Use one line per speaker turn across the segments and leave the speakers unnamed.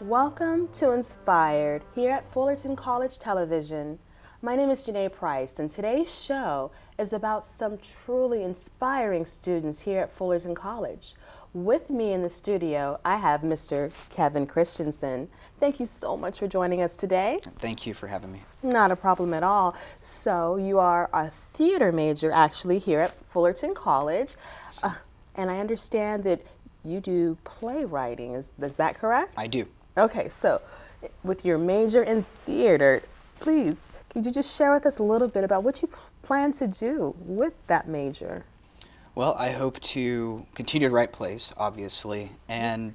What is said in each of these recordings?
Welcome to Inspired here at Fullerton College Television. My name is Janae Price, and today's show is about some truly inspiring students here at Fullerton College. With me in the studio, I have Mr. Kevin Christensen. Thank you so much for joining us today.
Thank you for having me.
Not a problem at all. So you are a theater major actually here at Fullerton College, and I understand that you do playwriting. Is that correct?
I do.
Okay, so with your major in theater, please, could you just share with us a little bit about what you plan to do with that major?
Well, I hope to continue to write plays, obviously, and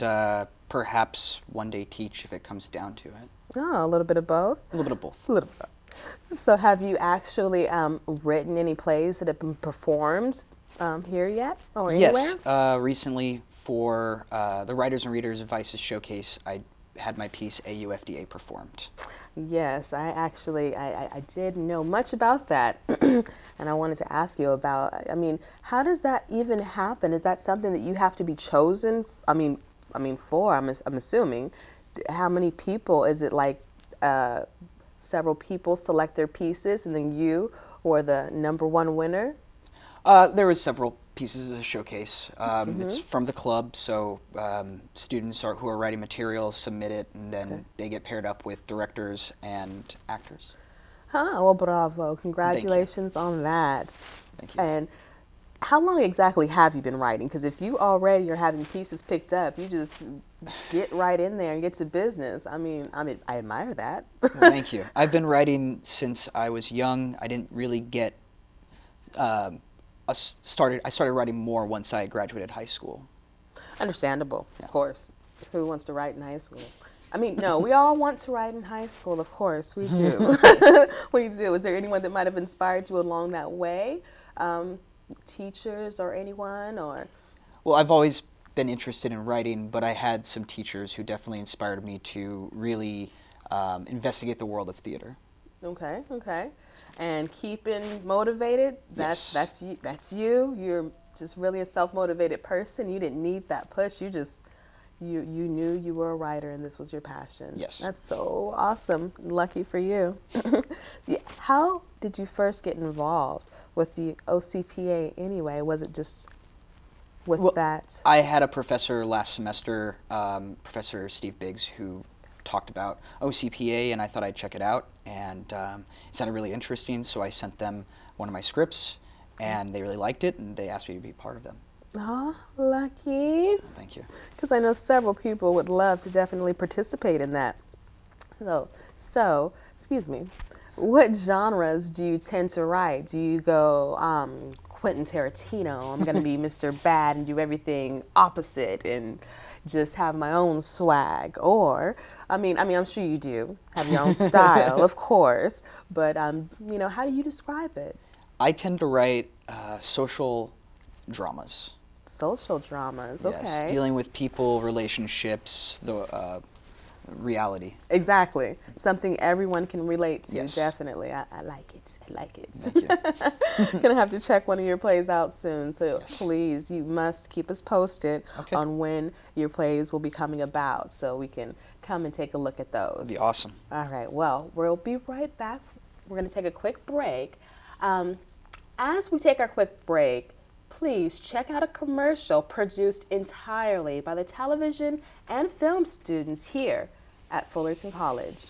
perhaps one day teach if it comes down to it.
Oh, a little bit of both?
A little bit of both.
A little bit of both. So have you actually written any plays that have been performed here yet or anywhere?
Yes, recently for the Writers and Readers of Vices Showcase, I had my piece AUFDA performed.
Yes, I did know much about that, and I wanted to ask you about, how does that even happen? Is that something that you have to be chosen? I'm assuming. How many people, is it like several people select their pieces and then you or the number one winner?
There was several pieces of the showcase. It's from the club, so students who are writing materials submit it, and then they get paired up with directors and actors.
Well, bravo. Congratulations on that.
Thank you.
And how long exactly have you been writing? Because if you already are having pieces picked up, you just get right in there and get to business. I admire that.
Well, thank you. I've been writing since I was young. I didn't really get I started writing more once I graduated high school.
Understandable,
Yeah.
Of course. Who wants to write in high school? No, we all want to write in high school, of course, we do. We do. Is there anyone that might have inspired you along that way? Teachers or anyone, or?
Well, I've always been interested in writing, but I had some teachers who definitely inspired me to really investigate the world of theater.
Okay. And keeping motivated,
Yes.
that's you. You're just really a self-motivated person. You didn't need that push. You knew you were a writer and this was your passion.
Yes.
That's so awesome. Lucky for you. Yeah. How did you first get involved with the OCPA anyway? Was it just with that?
I had a professor last semester, Professor Steve Biggs, who talked about OCPA, and I thought I'd check it out, and it sounded really interesting, so I sent them one of my scripts, and they really liked it, and they asked me to be part of them.
Oh, lucky.
Thank you.
Because I know several people would love to definitely participate in that. So, excuse me, what genres do you tend to write? Do you go Quentin Tarantino, I'm going to be Mr. Bad and do everything opposite and just have my own swag? Or, I'm sure you do have your own style, of course, but, how do you describe it?
I tend to write social dramas.
Social dramas, okay.
Yes, dealing with people, relationships, the reality.
Exactly. Something everyone can relate to,
Yes.
definitely. I like it.
Thank you.
Gonna have to check one of your plays out soon, so
Yes.
please, you must keep us posted
Okay.
on when your plays will be coming about so we can come and take a look at those.
That'd be awesome.
All right, well, we'll be right back. We're going to take a quick break. As we take our quick break, please check out a commercial produced entirely by the television and film students here at Fullerton College.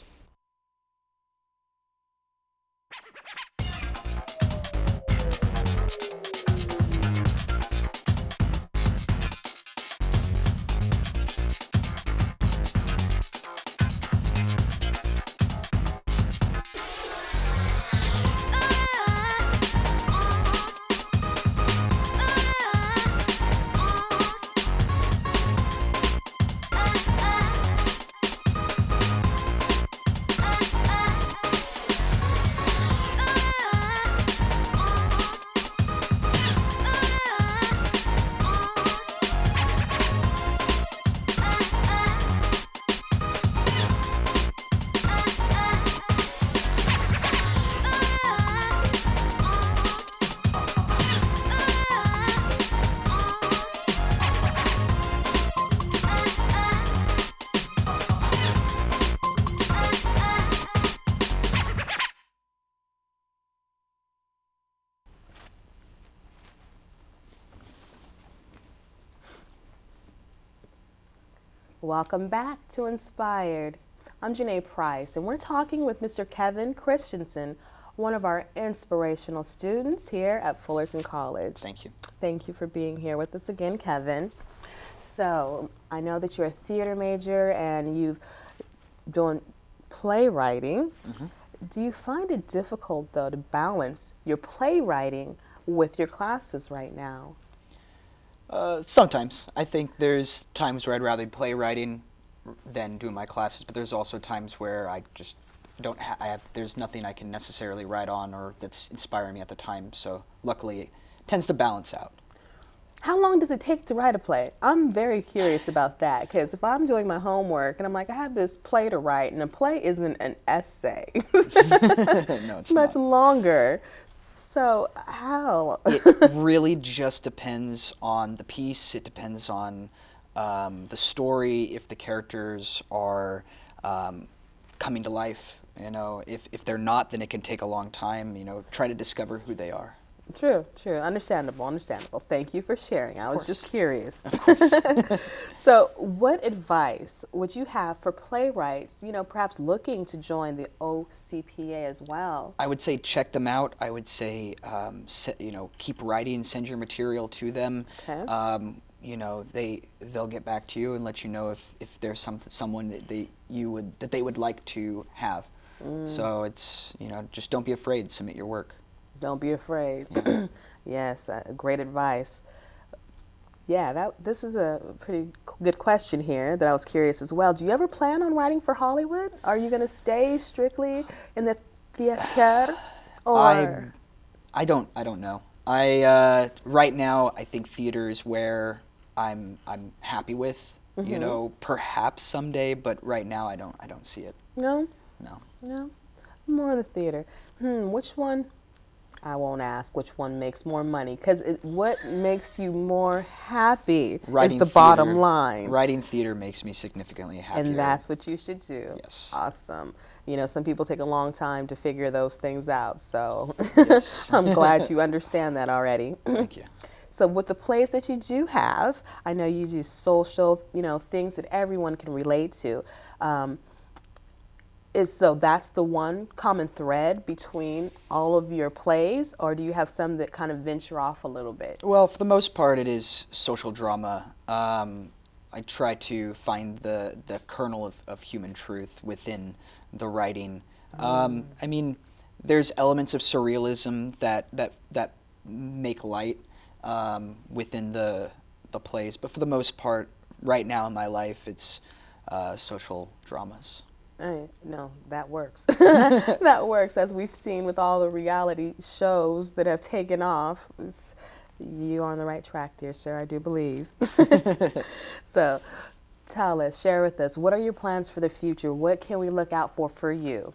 Welcome back to Inspired. I'm Janae Price, and we're talking with Mr. Kevin Christensen, one of our inspirational students here at Fullerton College.
Thank you.
Thank you for being here with us again, Kevin. So, I know that you're a theater major and you've done playwriting. Do you find it difficult, though, to balance your playwriting with your classes right now?
Sometimes. I think there's times where I'd rather be playwriting than doing my classes, but there's also times where I just there's nothing I can necessarily write on or that's inspiring me at the time, so luckily it tends to balance out.
How long does it take to write a play? I'm very curious about that, because if I'm doing my homework and I'm like, I have this play to write, and a play isn't an essay.
No, it's
much
not.
longer. So how?
It really just depends on the piece. It depends on the story, if the characters are coming to life. You know, if they're not, then it can take a long time. You know, try to discover who they are.
True. Understandable. Thank you for sharing. I was just curious.
Of course.
So, what advice would you have for playwrights, perhaps looking to join the OCPA as well?
I would say check them out. I would say, keep writing, send your material to them.
Okay.
They'll get back to you and let you know if there's someone that they would like to have. So it's, just don't be afraid, submit your work.
Don't be afraid.
Yeah.
Yes, great advice. Yeah, this is a pretty good question here that I was curious as well. Do you ever plan on writing for Hollywood? Are you going to stay strictly in the theater? Or
I don't know. Right now I think theater is where I'm happy with. Perhaps someday, but right now I don't see it.
No?
No.
More in the theater. Which one? I won't ask which one makes more money, because what makes you more happy is the bottom line.
Writing theater makes me significantly happier.
And that's what you should do.
Yes.
Awesome. Some people take a long time to figure those things out, so
Yes.
I'm glad you understand that already.
Thank you.
So with the plays that you do have, I know you do social, things that everyone can relate to. So that's the one common thread between all of your plays, or do you have some that kind of venture off a little bit?
Well, for the most part, it is social drama. I try to find the kernel of human truth within the writing. I mean, there's elements of surrealism that make light within the plays, but for the most part, right now in my life, it's social dramas.
No, that works. That works, as we've seen with all the reality shows that have taken off. You are on the right track, dear sir, I do believe. So tell us, share with us, what are your plans for the future? What can we look out for you?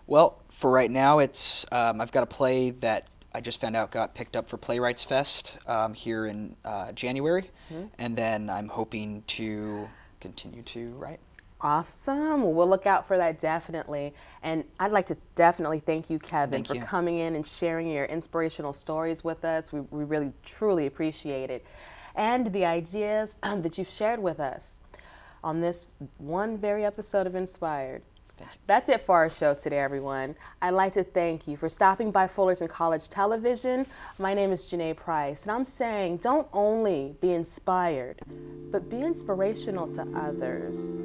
Well, for right now, it's I've got a play that I just found out got picked up for Playwrights Fest here in January, and then I'm hoping to continue to write.
Awesome. Well, we'll look out for that, definitely. And I'd like to definitely thank you, Kevin, for coming in and sharing your inspirational stories with us. We really, truly appreciate it. And the ideas that you've shared with us on this one very episode of Inspired. That's it for our show today, everyone. I'd like to thank you for stopping by Fullerton College Television. My name is Janae Price, and I'm saying don't only be inspired, but be inspirational to others.